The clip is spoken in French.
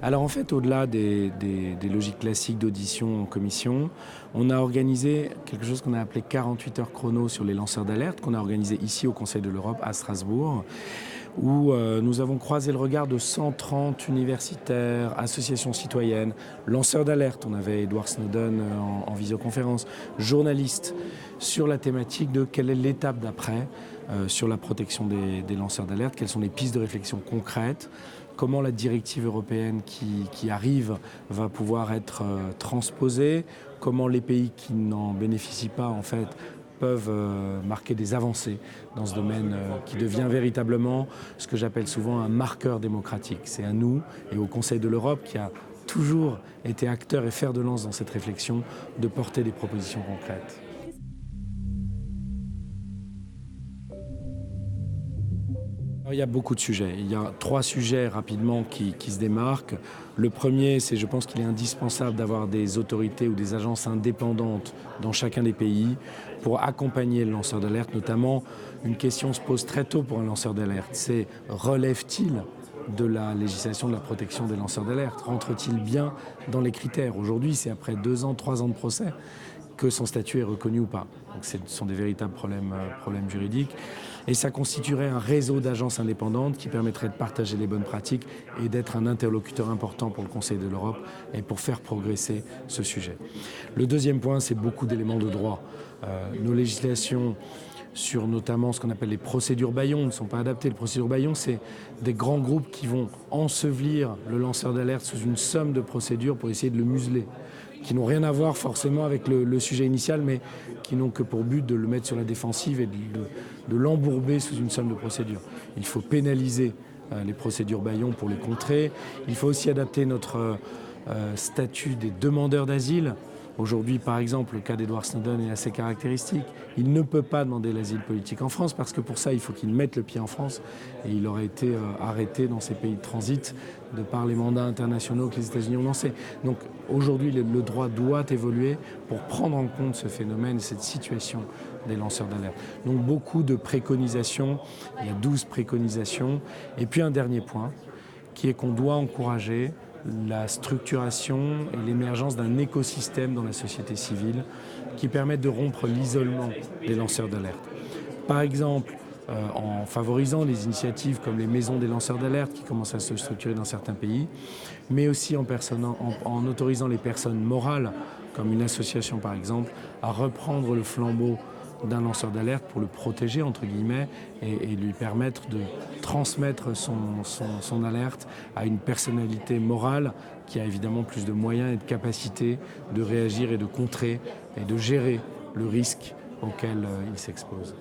Alors en fait, au-delà des logiques classiques d'audition en commission, on a organisé quelque chose qu'on a appelé 48 heures chrono sur les lanceurs d'alerte, qu'on a organisé ici au Conseil de l'Europe à Strasbourg, où nous avons croisé le regard de 130 universitaires, associations citoyennes, lanceurs d'alerte, on avait Edward Snowden en visioconférence, journalistes, sur la thématique de quelle est l'étape d'après sur la protection des lanceurs d'alerte, quelles sont les pistes de réflexion concrètes, comment la directive européenne qui arrive va pouvoir être transposée, comment les pays qui n'en bénéficient pas en fait peuvent marquer des avancées dans ce domaine qui devient véritablement ce que j'appelle souvent un marqueur démocratique. C'est à nous et au Conseil de l'Europe qui a toujours été acteur et fer de lance dans cette réflexion de porter des propositions concrètes. Alors, il y a beaucoup de sujets. Il y a 3 sujets rapidement qui se démarquent. Le premier, c'est je pense qu'il est indispensable d'avoir des autorités ou des agences indépendantes dans chacun des pays pour accompagner le lanceur d'alerte. Notamment, une question se pose très tôt pour un lanceur d'alerte. C'est relève-t-il de la législation de la protection des lanceurs d'alerte? Rentre-t-il bien dans les critères? Aujourd'hui, c'est après 2 ans, 3 ans de procès que son statut est reconnu ou pas. Donc ce sont des véritables problèmes juridiques. Et ça constituerait un réseau d'agences indépendantes qui permettrait de partager les bonnes pratiques et d'être un interlocuteur important pour le Conseil de l'Europe et pour faire progresser ce sujet. Le deuxième point, c'est beaucoup d'éléments de droit. Nos législations sur notamment ce qu'on appelle les procédures bâillons ne sont pas adaptées. Les procédures bâillons, c'est des grands groupes qui vont ensevelir le lanceur d'alerte sous une somme de procédures pour essayer de le museler, qui n'ont rien à voir forcément avec le sujet initial, mais qui n'ont que pour but de le mettre sur la défensive et de l'embourber sous une somme de procédures. Il faut pénaliser les procédures bâillons pour les contrer. Il faut aussi adapter notre statut des demandeurs d'asile. Aujourd'hui, par exemple, le cas d'Edward Snowden est assez caractéristique. Il ne peut pas demander l'asile politique en France parce que pour ça, il faut qu'il mette le pied en France. Et il aurait été arrêté dans ces pays de transit de par les mandats internationaux que les États-Unis ont lancés. Donc aujourd'hui, le droit doit évoluer pour prendre en compte ce phénomène, cette situation des lanceurs d'alerte. Donc beaucoup de préconisations, il y a 12 préconisations. Et puis un dernier point, qui est qu'on doit encourager la structuration et l'émergence d'un écosystème dans la société civile qui permette de rompre l'isolement des lanceurs d'alerte. Par exemple, en favorisant les initiatives comme les maisons des lanceurs d'alerte qui commencent à se structurer dans certains pays, mais aussi en autorisant les personnes morales, comme une association par exemple, à reprendre le flambeau d'un lanceur d'alerte pour le protéger, entre guillemets, et lui permettre de transmettre son alerte à une personnalité morale qui a évidemment plus de moyens et de capacités de réagir et de contrer et de gérer le risque auquel il s'expose.